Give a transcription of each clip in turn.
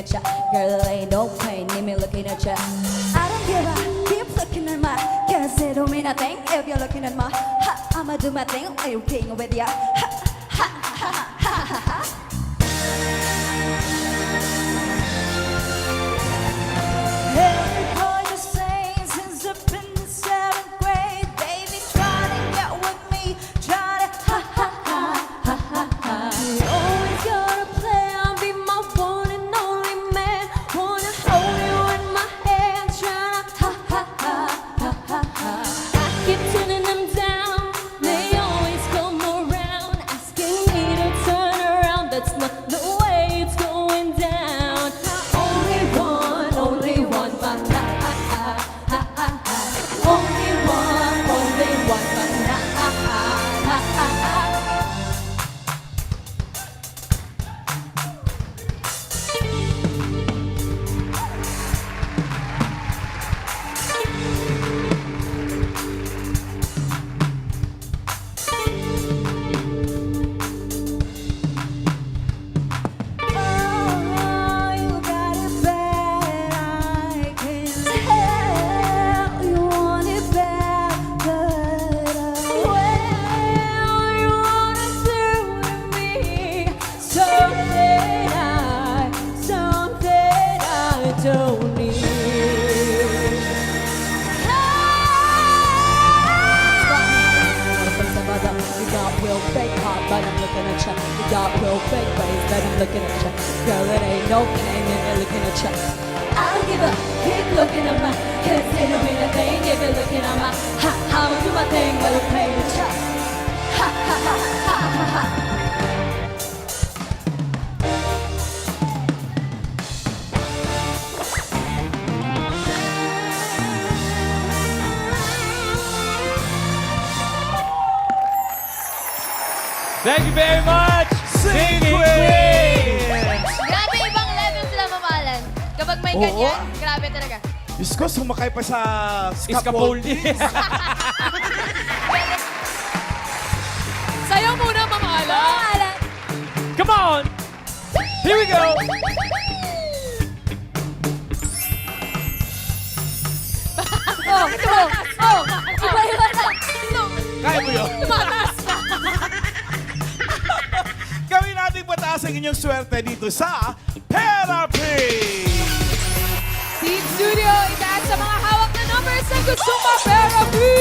at ya. Girl, it ain't no pain in me looking at ya. I don't give a, keep looking at my, cause it don't mean a thing if you're looking at my, ha, I'ma do my thing, are you playing with ya? Ha, ha, ha, ha, ha, ha. Every boy the same since I've been in 7th grade. Baby, try to get with me, try to ha ha ha ha ha ha. You always gotta play, I'll be my one and only man. Wanna hold you in my hands, try to ha ha ha ha ha ha. I keep turning them down, they always come around, asking me to turn around. That's not the way it's going down. Only one, but na ha ha ha ha ha. Only one, but na ha ha ha ha ha. Oh, you got it bad, I can tell. You want it bad, but well, you wanna do with me something I don't need. You got real fake hot, but I'm looking at ya. You got real fake ways, but I'm looking at ya. Girl, it ain't no pain in me looking at ya. I don't give a, keep looking at my, cause it don't mean a thing if you're looking at my, ha, I'ma do my thing, but I'm playing with ya. Ha, ha, ha, ha, ha, ha. Thank you very much, Singing Queens! Grabe, ibang level sila mamalan. Kapag may Oo. ganyan, grabe talaga. Diyos ko, sumakay pa sa Scaffolding. Sayo muna, mamalan. Come on! Here we go! Iba-iba na. Kaya mo yun? Tumataas na. Gawin natin pataas ang inyong swerte dito sa Therapy! Team Studio, itaas sa mga hawak na numbers na gustong ma-therapy!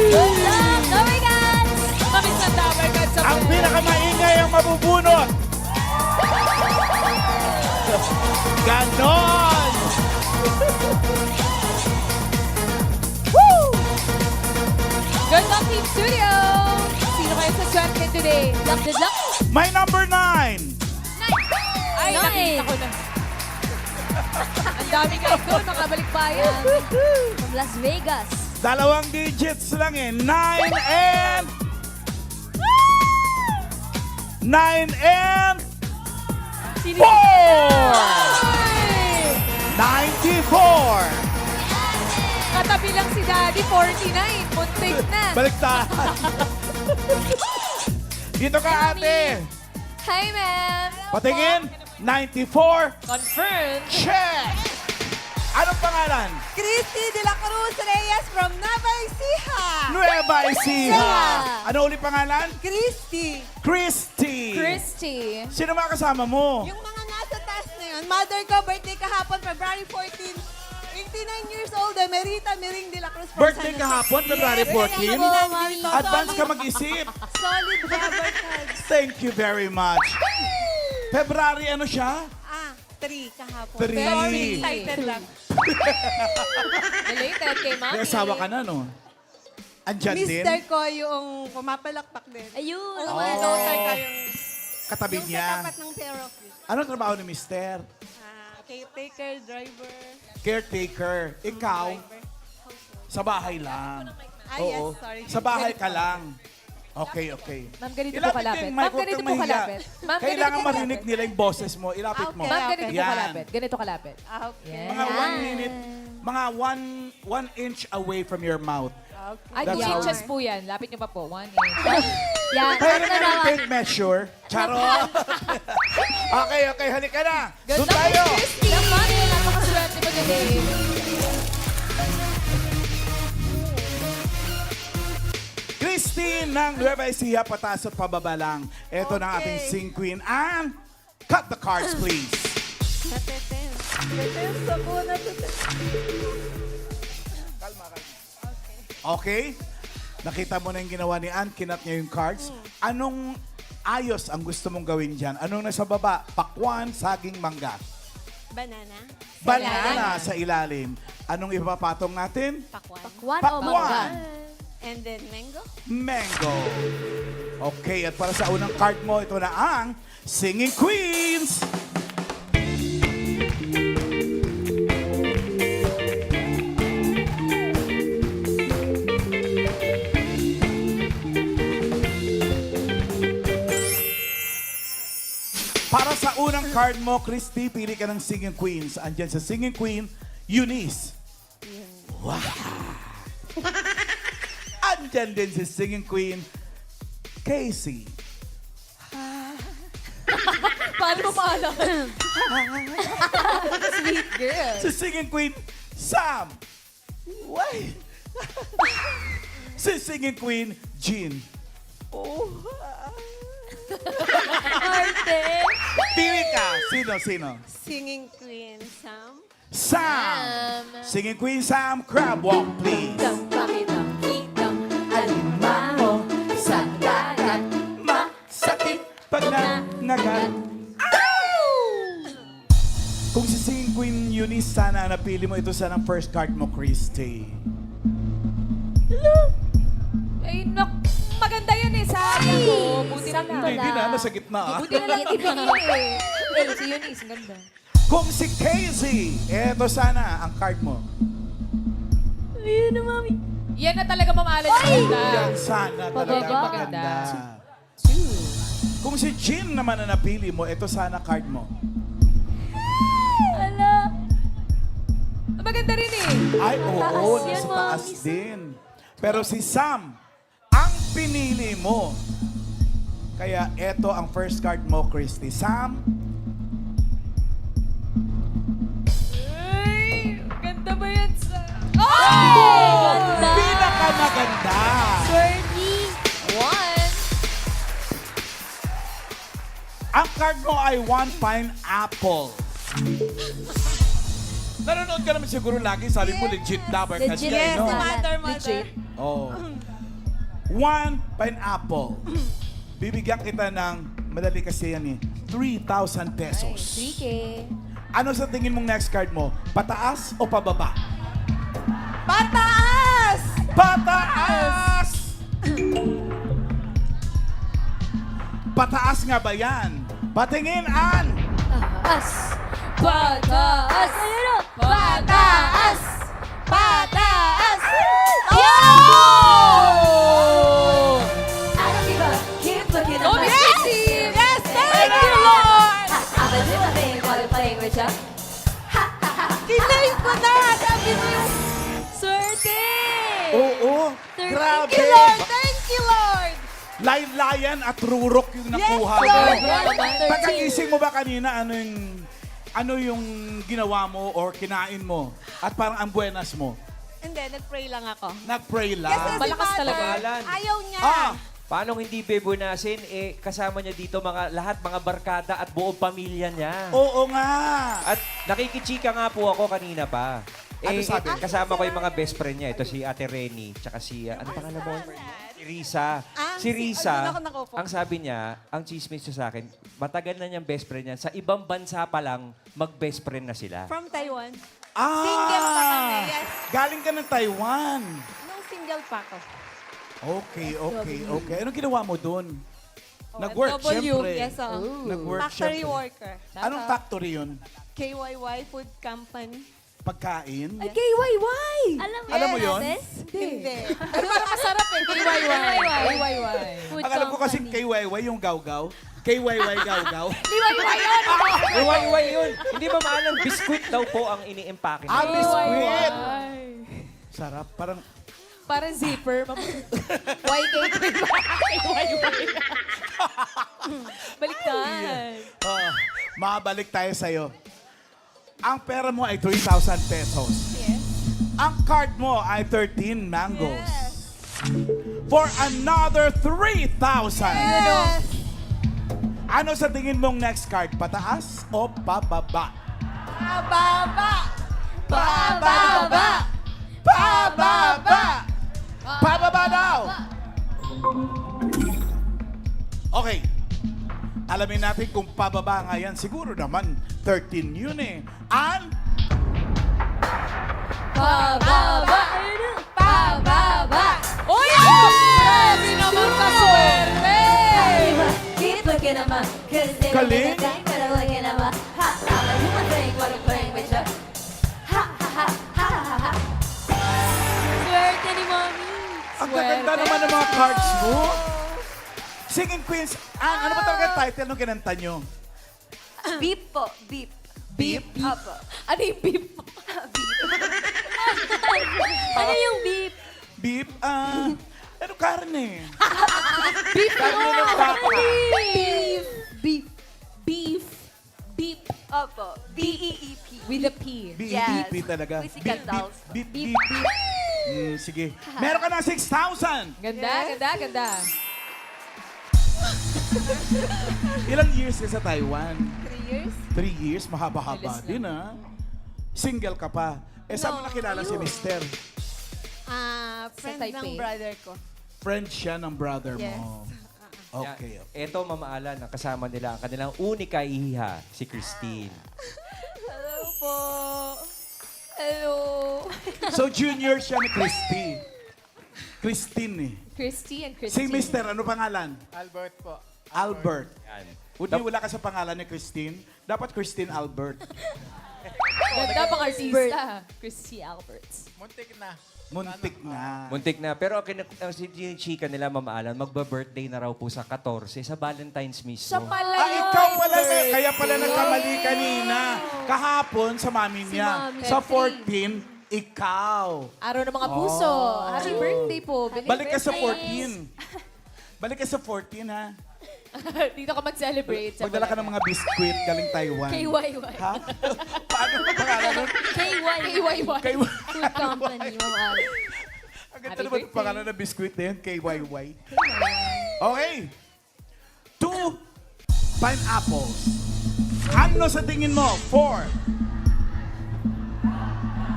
Good luck! Sorry, guys! Mamis na tower guard sa Ang pinakamaingay ang mabubunot! Ganon! Good luck, Team Studio! Sino kayo sa swerte today? Luck, good luck! My number 9! Ay, nakita ko na. Ang dami kayo doon, makabalik bayan. From Las Vegas. Dalawang digits lang eh. 9 and... 9 and... 4! 94! Katabi lang si Daddy, 49. Muntik na. Baliktad! Dito ka, ate! Hi, ma'am. Patingin! 94! Confirmed. Check! Anong pangalan? Christy de la Cruz Reyes from Nueva Ecija. Nueva Ecija! Yeah. Ano ulit pangalan? Christy. Christy! Christy. Sino mga kasama mo? Yung mga nasa taas na yun, mother ko, birthday kahapon, February 14. 89 years old, Emerita Miring de la Cruz. from Birthday San Jose. kahapon, February Yes, 14? Dito. Advance ka mag-isip. Solid rubber cards. Thank you very much. February ano siya? 3 kahapon. 3. Very excited lang. Related kay Mami. May asawa ka na, no? Andyan din? Mister ko yung pumapalakpak din. Ayun. Yung ang mga mga daughter ko yung... Katabi Yung sa niya. tapat ng therapy. Anong trabaho ni Mister? Caretaker, driver, Caretaker. Ikaw, driver. sa bahay lang. Yes, sorry. Sa bahay ka lang. Okay, okay. Ma'am, ganito po Ilapit kalapit. yung Ma'am, mic, huwag ganito kang po mahiya. kalapit. Ma'am, ganito Kailangan po marinig kalapit. nila yung boses mo. Ilapit mo. Okay. Ma'am, ganito po Yan. kalapit. Ganito kalapit. Okay. Mga 1 minute, mga 1 inch away from your mouth. Okay. Ay, That's 2 how- inches po yan. Lapit niyo pa po. 1 inch. Yan. Kaya naman yung tape measure. Charo. Okay, halika na. Good Doon luck, tayo. Miss Christy. Napakaswerte mo galing. Christine ng Nueva Ecija, pataas at pababa lang. Ito na ang ating Okay. sing queen. And cut the cards, please. Natetes. Natetes ako, natetes. Okay? Nakita mo na yung ginawa ni Ann, kinat niya yung cards. Anong ayos ang gusto mong gawin dyan? Anong nasa baba? Pakwan, saging, mangga. Banana. Banana sa ilalim. Anong ipapatong natin? Pakwan. One o mangga? Pakwan. And then mango. Mango. Okay, at para sa unang card mo, ito na ang Singing Queens. Para sa unang card mo, Christy, pili ka ng Singing Queens. Andyan sa Singing Queen, Eunice. Wow! Andyan din si Singing Queen, Casey. Paano mo maalam? Sweet girl. Si Singing Queen, Sam. Why? Si Singing Queen, Jean. Arte. Pili ka. Sino? Singing Queen Sam. Sam. Singing Queen Sam, crab walk, please. Kitang alimango sa dagat. Masakit pag nangagat. Kung si Singing Queen Eunice, sana napili mo ito sa ng first card mo, Christy. Ay, maganda yun eh. Sayang ko. Buti na lang. Hindi na, nasa gitna ah. Buti na lang itibigin eh. Eh, si Eunice, ang ganda. Kung si Casey, eto sana ang card mo. Ayun na, mami. Yan na talaga mamahalin ang maganda. Yan sana talaga Pababa. maganda. Two. Kung si Jean naman na napili mo, ito sana card mo. Ala. Maganda rin eh. Ay, oo, Taas yan, nasa taas Mami. din. Pero si Sam, ang pinili mo. Kaya eto ang first card mo, Christy. Sam, Ay, ganda ba yan sa... Ganda. pinakamaganda. Swerte. One. Ang card mo ay one pineapple. Nanonood ka naman siguro lagi, sabi mo legit lover ka Legit. siya, Yes, no? Mother. Legit. Oh. One pineapple. Bibigyan kita ng, madali kasi yan eh, 3,000 pesos. 3K. Ano sa tingin mong next card mo? Pataas o pababa? Pataas! Pataas! Pataas nga ba yan? Patingin, Ann! Taas. Pataas. Ayun o. Pataas. Pataas. Oh! I don't give up. Keep looking at Oh, my Miss Christy. Yes, Thank you, Lord. I'm a little thing while playing with you. Kinay ko na! Sabi mo yung... Swerte! Oo, Thank grabe! Thank you, Lord! Thank you, Lord! Layan at rurok yung nakuha Yes, mo. Lord. Pagkagising mo ba kanina, ano yung ginawa mo or kinain mo? At parang ang buenas mo? Hindi, nag-pray lang ako. Nag-pray lang. Kasi si Malakas Mother, talaga. ayaw niya. Ah, Paano hindi bebunasin? Eh, kasama niya dito lahat mga barkada at buong pamilya niya. oo nga. At nakikichika nga po ako kanina pa. Ano sabi? Kasama ko yung mga best friend niya. Ito si Ate Renny, tsaka si, ano pangalan mo? Si Risa. Si Risa, Ano ako nakaupo? ang sabi niya, ang chismis niya sa akin, matagal na niyang best friend niya. Sa ibang bansa pa lang, mag-best friend na sila. From Taiwan. Ah, Single pa kami, yes. Galing ka ng Taiwan. Nung single pa ako. Okay. Anong ginawa mo doon? Nag-work, W, syempre. yes, Nag-work, Factory syempre. worker. Anong factory yun? KYY Food Company. Pagkain? Ay, KYY! Alam mo yun? Hindi. Pero parang masarap eh. KYY. KYY. Food Ang alam ko kasi company. KYY yung gawgaw. KYY gawgaw. KYY yun! Iway-iway yun. Hindi ba maalam, biskuit daw po ang ini-impake Ah, niya. biskuit. Ay. Sarap. Parang, Parang zipper. YK. KYY. Baliktad. Mabalik tayo sa'yo. Ang pera mo ay 3,000 pesos. Yes. Ang card mo ay 13 mangoes. Yes. For another 3,000. Yes. Ano sa tingin mong next card? Pataas o pababa? Pababa. Pababa! Pababa! Pababa daw! Okay. Alamin natin kung pababa nga yan. Siguro naman 13 yun eh. And Pababa! Pababa! Uy! Grabe naman kaswerte! Keep looking at my, cause they Galing. don't think that I'm looking at my, ha, I'ma do my thing while I'm playing with you. Ha, ha, ha, ha, ha, ha. Swerte ni Mami. ang gaganda naman ng mga cards mo. Singing Queens, ano ba talaga ang title nung kinanta nyo? Beep po, beep. Beep? Apo. Ano yung beep? Ano yung beep? Beef? Ano karne? Beep Karne ng baka. Beef. Beef. Beef. Beep. Opo. B-E-E-P. With a P. Yes. B-E-P talaga. Pussycat dolls. Beep, beep, beep. Sige. Meron ka na 6,000. Ganda, ganda, ganda. Ilang years ka sa Taiwan? 3 years? 3 years? Mahaba-haba Bilis na. din ah. Single ka pa. Saan mo nakilala si Mister? Friend Taipei. ng brother ko. Friend siya ng brother Yes. mo. Okay. Ito, mamaalan, ang kasama nila, ang kanilang unika ihiha, si Christine. Hello po. Hello. So, junior siya ni Christine eh. Christy and Si Christine. Mister, ano pangalan? Albert po. Albert. Yan. Hindi, wala ka sa pangalan ni Christine. Dapat Christine Albert. Ganda pang artista. Christy Alberts. Muntik na. Muntik na. Muntik na. Pero ang si chika nila, mamaalan, magba-birthday na raw po sa 14, sa Valentine's mismo. Siya pala Ah, yun. ikaw pala. Kaya pala nagkamali kanina. Kahapon sa mami niya. Mami. Sa 14, ikaw. Araw ng mga puso. Happy birthday po. Belated Balik ka sa birthday. 14. Balik ka sa 14, ha? Dito ka mag-celebrate. sa Pagdala ka ng Bulacan. mga biskwit galing Taiwan. KYY. Ha? Paano ang pangalan nun? KYY. Food company, Ma'am Ali. Ang ganda Happy naman ang birthday. pangalan ng biskwit na yun, KYY. Okay. 2 pineapples. Ano sa tingin mo? 4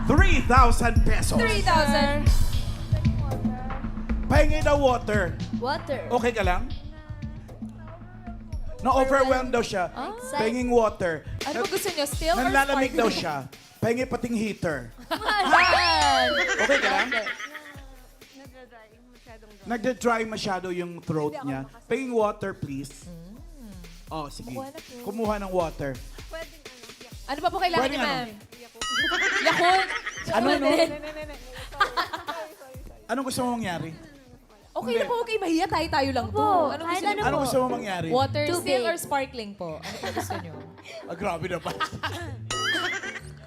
3,000 pesos. 3,000. Pahingi daw water. Water. Okay ka lang? Na-overwhelmed daw siya. Pahinging water. Ano ba gusto niyo? Still or Nanlalamig daw sparkling? siya. Pahingi pating heater. Ayan. Okay ka lang? Nagdadry. Masyadong dry. Nagda-dry masyado yung throat niya. Pahinging water, please. Oh, sige. Kumuha ng water. Pwedeng Ano pa po kailangan Pwede niya, ano? ma'am? Yakult. Ano, no? Sorry. Anong gusto mo mangyari? Okay na po, okay. Mahiya tayo lang po. Opo, Anong kahit gusto niyo? ano Anong gusto mo mangyari? Water, Tubig. still or sparkling po? Ano po gusto niyo? Ah, grabe naman.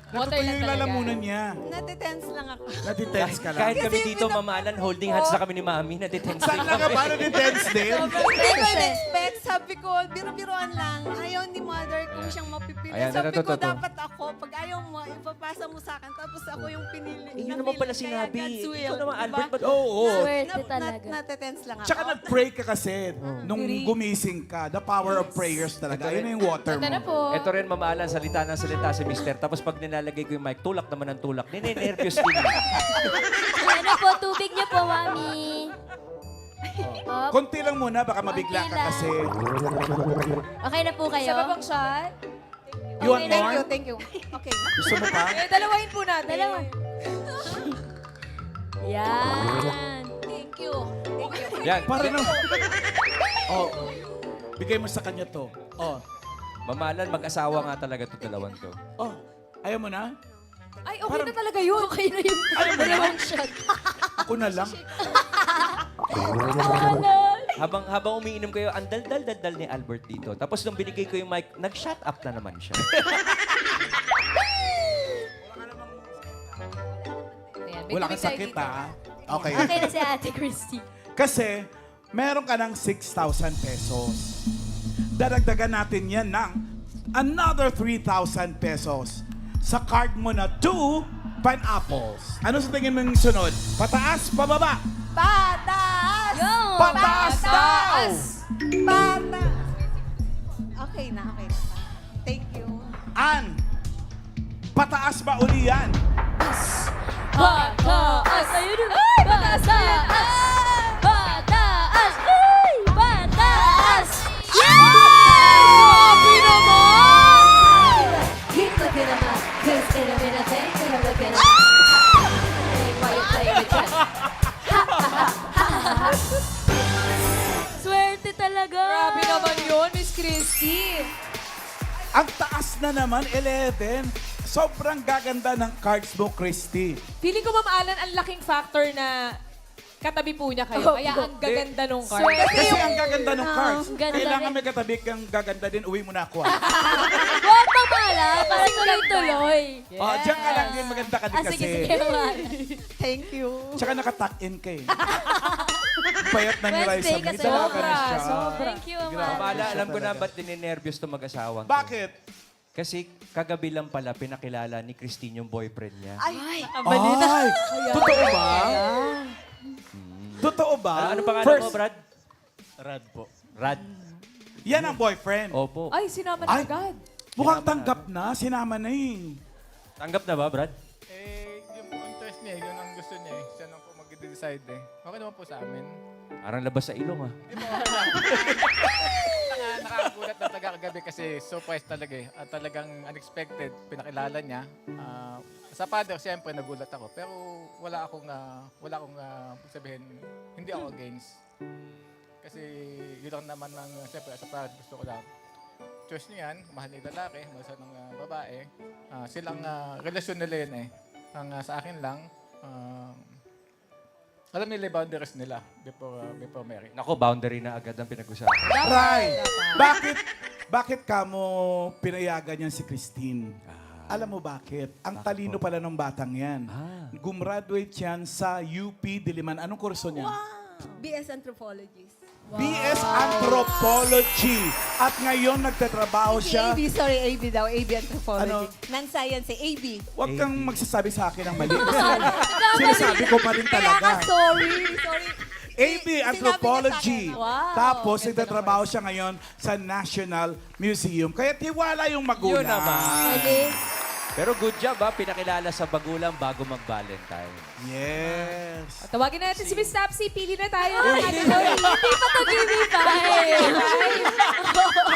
Water lang yung talaga. lalamunan niya. Natitense lang ako. Natitense ka lang. Kahit kami dito, mamaalan, holding hands na kami ni Mami, natitense Saan din na ka kami. ba natitense din? Hindi ko in-expect. Sabi ko, biro-biroan lang. Ayaw ni mother kung siyang mapipili. Ayan, Sabi ko, totoo. dapat ako. Pag ayaw mo, ipapasa mo sa akin. Tapos ako yung pinili. Eh, yun naman pala Kaya sinabi. God's will, Ikaw naman, diba? Albert, ba't Oo. Swerte talaga. Natitense lang ako. Tsaka nag-pray ka kasi nung gumising ka. The power of prayers talaga. Ayun na yung water Ito na mo. po. Ito rin, mamaalan, salita ng salita si Mister. Tapos pag nilalagay ko yung mic, tulak naman ng tulak. Nininervyos din. Ano po, tubig niyo po, Mami. Op. Konti lang muna, baka mabigla ka kasi. Okay na po kayo? Isa pa bang shot? You want Thank more? you, thank you. Okay. Gusto mo pa? Eh, dalawahin po natin. Dalawa. Yan. Thank you. Thank you. Yan. Para na. Oh, bigay mo sa kanya to. Oh, Mamaalan, mag-asawa nga talaga ito dalawang to. oh, ayaw mo na? Ay, okay na talaga yun. Okay na yun. Dalawang shot. Ako na lang. Habang umiinom kayo, ang dal-dal-dal ni Albert dito. Tapos nung binigay ko yung mic, nag-shut up na naman siya. Ayan, may Wala tubig kang tayo sakit dito. ha? Okay. Okay na si Ate Christy. Kasi, meron ka ng 6,000 pesos. Daragdagan natin yan ng another 3,000 pesos. Sa card mo na 2 pineapples. Ano sa tingin mo yung sunod? Pataas, pababa? Pataas! Pataas daw! Pataas! Okay na, okay na. Thank you. An, pataas ba uli yan? Pataas! Ayun! Ay! Pataas na yan! Pataas! Ay! Pataas! Grabe naman! Keep looking at us, 'cause in a minute they gonna look at us. Why you playing with us? Swerte talaga! Grabe naman yun, Miss Christy! Ang taas na naman, 11. Sobrang gaganda ng cards mo, Christy. Feeling ko, Ma'am Alan, ang laking factor na katabi po niya kayo. Kaya ang gaganda nung card. Kasi ang gaganda ng cards. ganda Kailangan rin. may katabi kang gaganda din. Uwi mo na ako. Huwag pa pala! Para tuloy-tuloy. Oh, diyan ka lang din. Maganda ka din kasi. Thank you. Tsaka nakatuck-in ka eh. Payat na ni Raisa. Wednesday kasi. Dalawa ka na siya. Thank you, Ma'am. Mala, alam ko na ba't dininervyos to mag-asawang to. Bakit? Kasi kagabi lang pala pinakilala ni Christine yung boyfriend niya. Ay, totoo ba? Totoo ba? Ano pangalan mo, Brad? Rad po. Rad. Yan ang boyfriend. Opo. Ay, sinama na Ay. agad. Mukhang tanggap na. Sinama na eh. Tanggap na ba, Brad? Yung interest niya, yun ang gusto niya eh. Siya nang po mag-decide eh. Okay naman po sa amin. Parang labas sa ilong, ah. Nakagulat na talaga kagabi kasi surprise talaga eh. At talagang unexpected, pinakilala niya. Sa father, siyempre nagulat ako. Pero wala akong sabihin, hindi ako against. Kasi yun lang naman ng, siyempre, sa father, gusto ko lang. Choice niya yan, mahal ni lalaki, mahal sa ng babae. Silang relasyon nila yun eh. Ang sa akin lang, alam nila yung boundaries nila before marriage. Nako, boundary na agad ang pinag-usapan. Ray, bakit ka mo pinayagan yan si Christine? Alam mo bakit? Ang talino pala ng batang yan. Gumraduate yan sa UP Diliman. Anong kurso niya? BS Anthropologist. BS Anthropology. At ngayon nagtatrabaho siya. AB, sorry, AB daw. AB Anthropology. Ano? Non-science eh, AB. Huwag kang magsasabi sa akin ng mali. Sinasabi ko pa rin Kaya ka, talaga. sorry. AB Sinabi Anthropology. niya sa akin. Wow. Tapos nagtatrabaho siya ngayon sa National Museum. Kaya tiwala yung magulang. Yun naman. Okay. Pero good job, ha? Pinakilala sa bagulang bago mag-Valentine. Yes. Tawagin natin si Miss Tapsi. Pili na tayo. Hindi pa to give me five.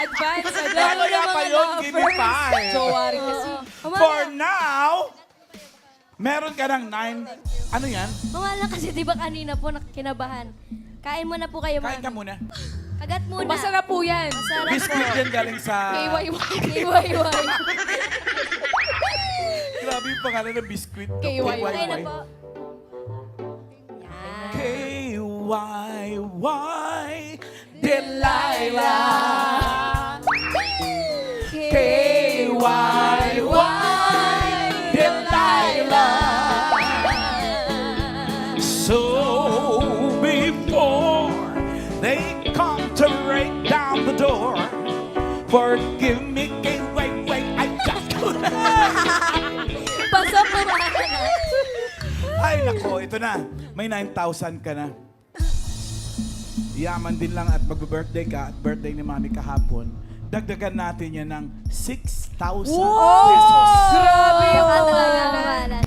Advance. Mamaya pa yun, give me five. Jowari kasi. For now, meron ka ng 9. Ano yan? Mawala kasi di ba kanina po nakikinabahan. Kain mo na po kayo, Kain ka mami. muna. Kagat muna. Masarap po yan. Masarap po. Biscuit yan galing sa... KYY. Grabe yung pangalan ng biscuit. KYY. Okay na po. Yan. KYY Delilah. KYY Delilah. So before they come to break down the door, forgive me, wait, I just couldn't. Pasok po ba na? Ay, nako, ito na. May 9,000 ka na. Yaman din lang at mag-birthday ka at birthday ni Mami kahapon. Dagdagan natin yan ng 6,000 pesos. Grabe Baka yun. talaga mawalan.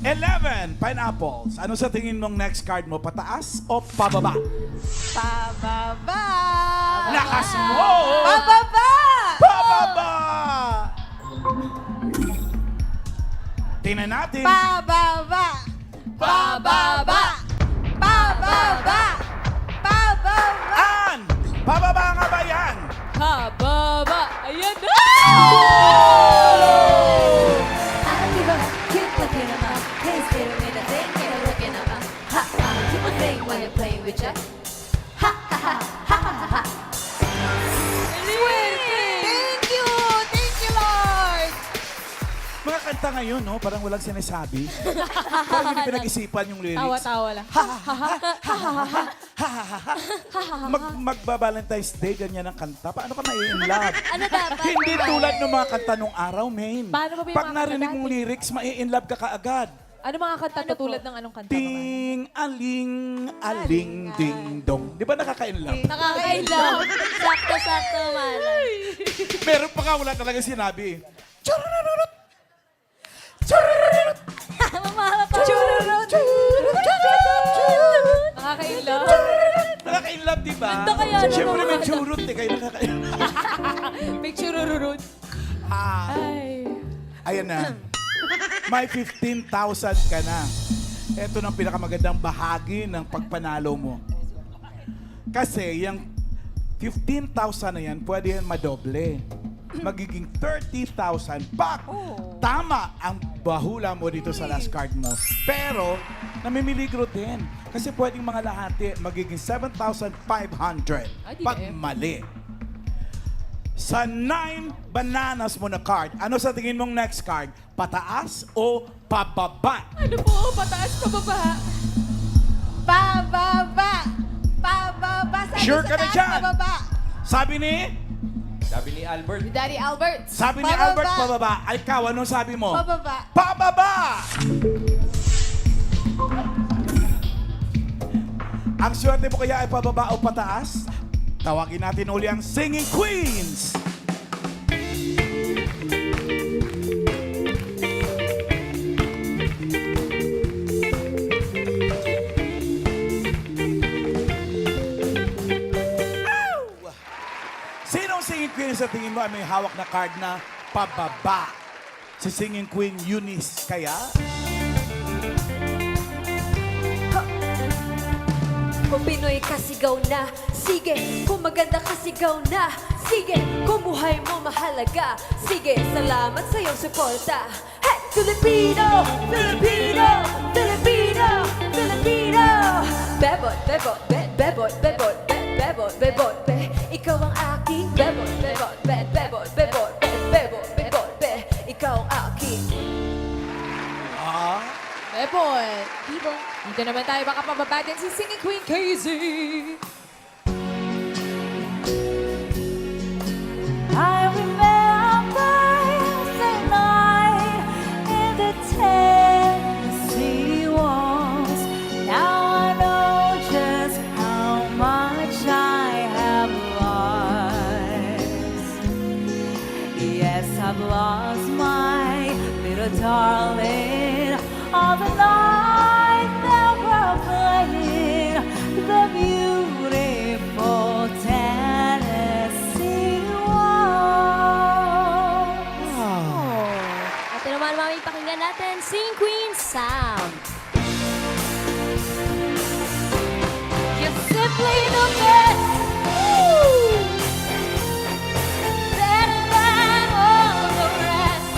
11 pineapples. Ano sa tingin mong next card mo? Pataas o pababa? Pababa! Lakas mo! Pababa! Pababa! Tingnan natin. Pababa! Pababa! Pababa! Pababa! An! Pababa nga ba yan? Hababa. Ayan na. Keep looking at us. Please give me the thing you're looking at us. Ha ha. Keep a thing when you're playing with Jack. Ha ha ha ha ha ha. Thank you! Thank you, Lord! Mga kanta ngayon, no? Parang walang sinasabi. Parang hindi pinag-isipan yung lyrics. Tawa-tawa lang. ha ha ha ha. Magba-Valentine's Day, ganyan ang kanta. Paano ka mai-inlove? Ano dapat? Hindi tulad ng mga kanta nung araw, Maine. Paano ba ba yung Pag mga narinig kanta mong lyrics, mai-inlove ka kaagad. Ano mga kanta tulad ng anong kanta? Mama? Ting, aling, aling, ding, dong. Di ba nakaka-inlove? Nakaka-love. Sakto-sakto, man. Meron pa nga, wala talaga sinabi. Churururut! Churururut! Mamahal pa. Nakaka-inlove? Nakaka-inlove, di ba? Ganda kaya nun, Siyempre may mga churut eh, kayo nakaka-inlove. Picture rururut. Ah, Ay. ayan na. May 15,000 ka na. Ito na ang pinakamagandang bahagi ng pagpanalo mo. Kasi yung 15,000 na yan, pwede yan madoble. Magiging 30,000 pag tama ang bahula mo dito sa last card mo. Pero, namimiligro din. Kasi pwedeng mga lahati, magiging 7,500 Ay, di pag eh. mali. Sa 9 bananas mo na card, ano sa tingin mong next card? Pataas o pababa? Ano po? Pataas pa baba? Pababa! Pababa! Sabi Sure sa ka na taas, dyan? Pababa! Sabi ni? Sabi ni Albert, Daddy Albert. Sabi ni Pababa. Albert, pababa. Ay, ikaw, anong sabi mo? Pababa! Pababa! Ang swerte mo kaya ay pababa o pataas? Tawagin natin uli ang Singing Queens! Ow! Sinong Singing Queen sa tingin mo ay may hawak na card na pababa? Si Singing Queen Eunice kaya? Kung Pinoy kasigaw na, sige. Kung maganda kasigaw na, sige. Kung buhay mo mahalaga, sige. Salamat sa iyong suporta. Hey! Filipino! Filipino! Filipino! Filipino! Bebot, bebot, bebot, bebot, bebot, bebot, be. Ikaw ang aking bebot, bebot, bebot, bebot, bebot, bebot, be. Ikaw ang aking. Ah? Bebot. Dito naman tayo baka pababa din si Singing Queen Casey. I remember the night in the Tennessee walls. Now I know just how much I have lost. Yes, I've lost my little darling all the night that we're playing the beautiful Tennessee walls. At naman mami, pakinggan natin, Sing Queen Sound. You're simply the best. Woo! Better than all the rest.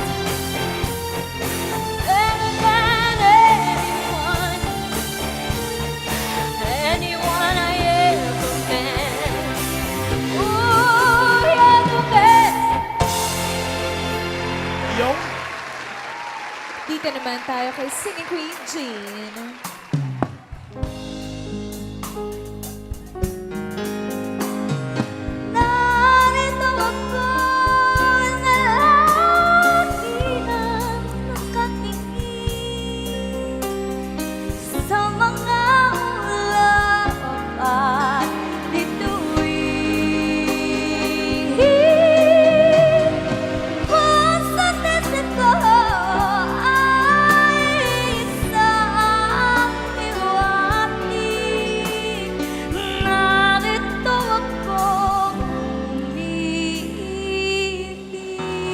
Better than anyone. Anyone I ever met. Ooh, you're the best. Yung? Dito naman tayo kay Singing Queen Jean. Narito ako na lagi nang nakatingin sa mga ulap at bituin. Kung sa titik ko ay isang iwanin, narito akong umiibig.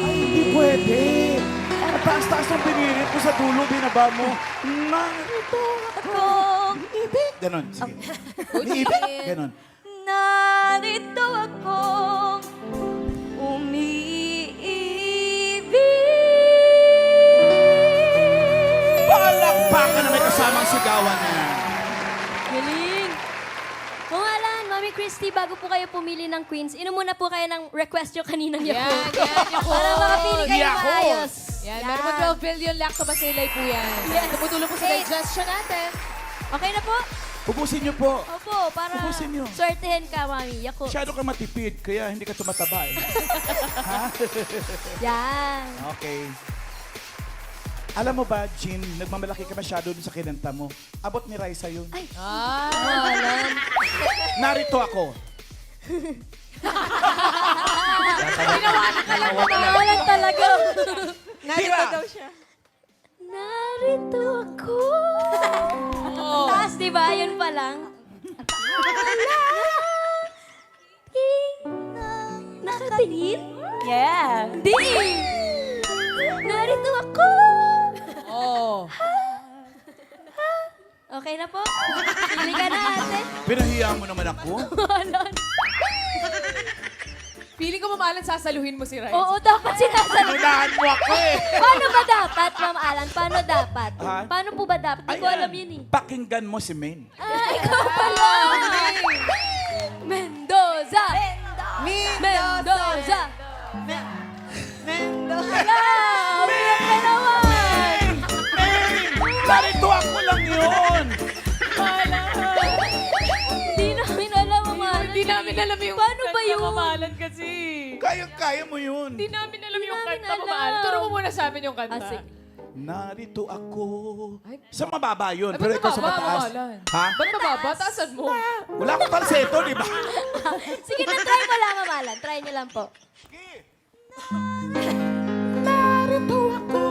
Hindi pwede. Ang taas-taas ng pinilit mo sa dulo, binaba mo. Narito Akong ibig. Ganon, sige. Ibig. Ganon. narito akong umiibig. Palakpakan na may kasamang sigawan na. Galing! Kung alam, Mami Christy, bago po kayo pumili ng queens, inom muna po kayo ng request yung kaninang Yan, Yakult. yan, Yakult. Para makapili kayo Yakult. maayos. Yan, meron po 12 billion lactobacilli po yan. Yes. Tumutulong po sa Hey. digestion natin. Okay na po? Ubusin niyo po. Opo, para Ubusin niyo. swertehin ka, Mami. Ako. Masyado ka matipid, kaya hindi ka tumataba eh. Yan. Okay. Alam mo ba, Jean, nagmamalaki ka masyado dun sa kinanta mo. Abot ni Raisa yun. Ay, Ah, malan. Narito ako. Malan talaga. Narito Tira! daw siya. Narito ako. Taas, di ba? Yun pa lang. Nakatingin? Yeah. Di! Narito ako. oh. Okay na po? Pili ka na, ate. Pinahiya mo naman ako. Malan. Feeling ko mamalan sasaluhin mo si Rice. Oo, dapat sinasabi. Unahan mo ako eh. Paano ba dapat, Ma'am Alan? Paano dapat? Ha? Paano po ba dapat? Hindi ko Ayan. alam yun eh. Pakinggan mo si Maine. Ah, ikaw pala! Mendoza! Mendoza! Mendoza. Ala! Umiyak ka naman! Narito ako lang yun. Hindi namin alam, Ma'am Alan. Hindi namin alam yung Paano ba yun? mamalan kasi. Kaya mo yun. Hindi namin alam yung namin kanta alam. mamalan. Turo mo muna sa amin yung kanta. Ah, sige. Narito ako. Ay. Sa mababa yun, Ay, pero ba't ikaw sa mababa, mataas. Mamalan? Ha? Ba't mababa? Taasan mo. Wala akong falsetto, di ba? Sige na, try mo lang, Ma'am Alan. Try niyo lang po. Narito ako.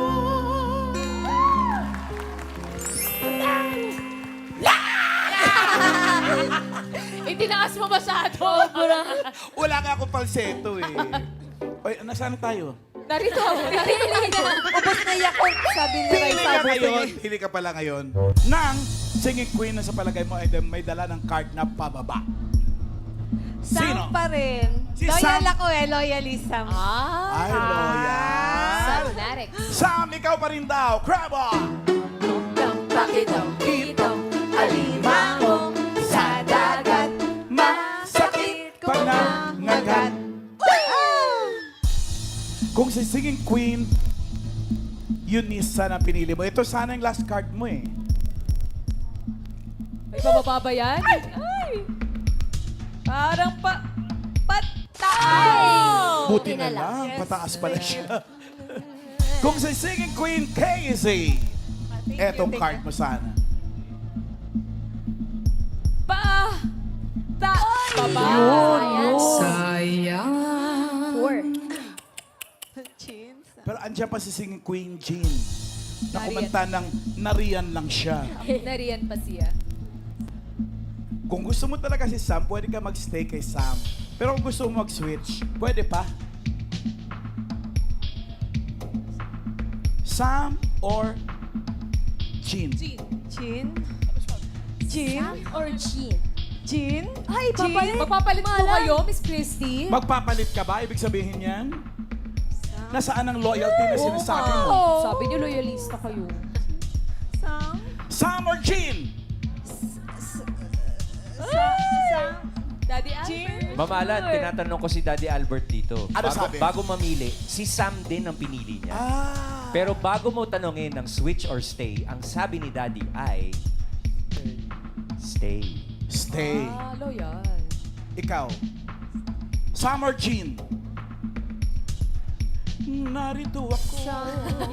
Itinaas mo masyado. Wala nga akong falsetto eh. Oy, nasaan na tayo? Narito ako. Ubus na yakot, sabi ni Pili Raisa. ka Ubus ngayon. Pili ka pala ngayon. Nang singing queen na sa palagay mo ay may dala ng card na pababa. Sino? Sam pa rin. Si Loyal Sam. ako eh, loyalism. Ay, loyal. Sarunaric. Sam, ikaw pa rin daw. Crab on! Itong alimango sa dagat, Masakit panangagat. Kung si singing queen, yun isa na pinili mo. Ito sana yung last card mo eh. May bababa ba yan? Ay! Parang pataas! Buti na lang, pataas pala siya. Kung si singing queen, Casey, etong card mo sana. Baba! Four. Chins. Pero andyan pa si singing queen, Jean. Nakumanta ng nariyan lang siya. Nariyan pa siya. Kung gusto mo talaga si Sam, pwede ka magstay kay Sam. Pero kung gusto mo mag-switch, pwede pa. Sam or Jean? Chin? Chin? Sam or Jean? Chin? Ay, papalit. Magpapalit po Malan. kayo, Miss Christy? Magpapalit ka ba? Ibig sabihin yan? Nasaan ang loyalty na sinasabi mo? Sabi niyo loyalista kayo. Sam? Sam or Jean? Sam? Daddy Albert. Ma'am Alan, tinatanong ko si Daddy Albert dito. Ano sabi? Bago mamili, si Sam din ang pinili niya. Ah. Pero bago mo tanongin ng switch or stay, ang sabi ni Daddy ay... Stay. Stay. Ah, loyal. Ikaw. Sam or Jean? Narito ako.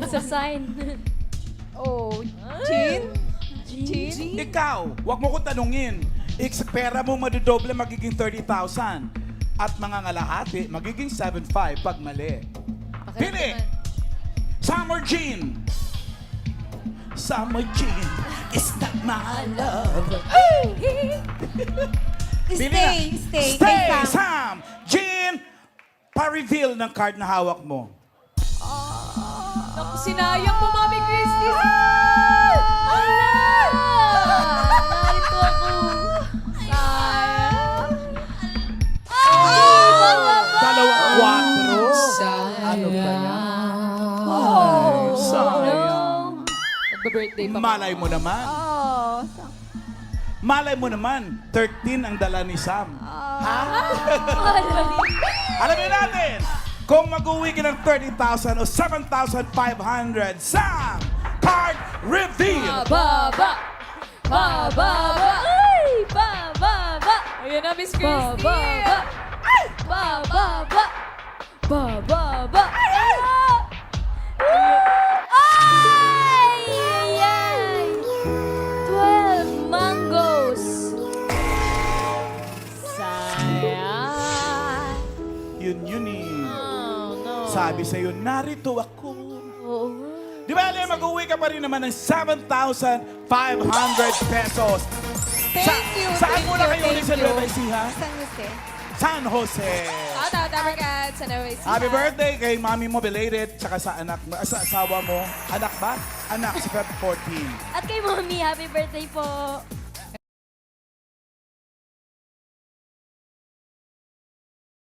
It's a sign. Oh, Chin? Chin? Ikaw, wag mo ko tanungin. Pera mo madodoble magiging 30,000. At mga ngalahati, magiging 7,500 pag mali. Pili! Sam or Jean? Sam or Jean is not my love. Pili na. Stay. Kay Stay, Sam. Sam! Jean, pa-reveal ng card na hawak mo. Naku, sinayang po, Mami Christy. Narito ako. Dalawa, 4. Ano ba yan? Ay, sayang. Magbe-birthday pa. Malay mo naman. Oh, Malay mo naman, 13 ang dala ni Sam. Ha? Alamin natin, kung mag-uwi ka ng 30,000 o 7,500, Sam, card reveal! Mababa! Mababa! Ayun na, Miss Christy. Ba, ba, ba. Ay! Ba, ba, ba. Ba, ba, ba. Ay! Ay! Ay! Ay! 12 mangoes. Sayang. Yun eh. Oh, no. Sabi sa'yo, narito ako. Oo. Di ba, Ale, mag-uwi ka pa rin naman ng 7,500 pesos. Thank you, Saan thank muna you, kayo ulit thank sa you. Nueva Ecija? San Jose. San Jose. Shout out, Dabarkad, sa Nueva Ecija. Happy birthday kay mami mo, belated, tsaka sa anak mo, sa asawa mo. Anak ba? Anak, si Feb 14. At kay Mommy, happy birthday po.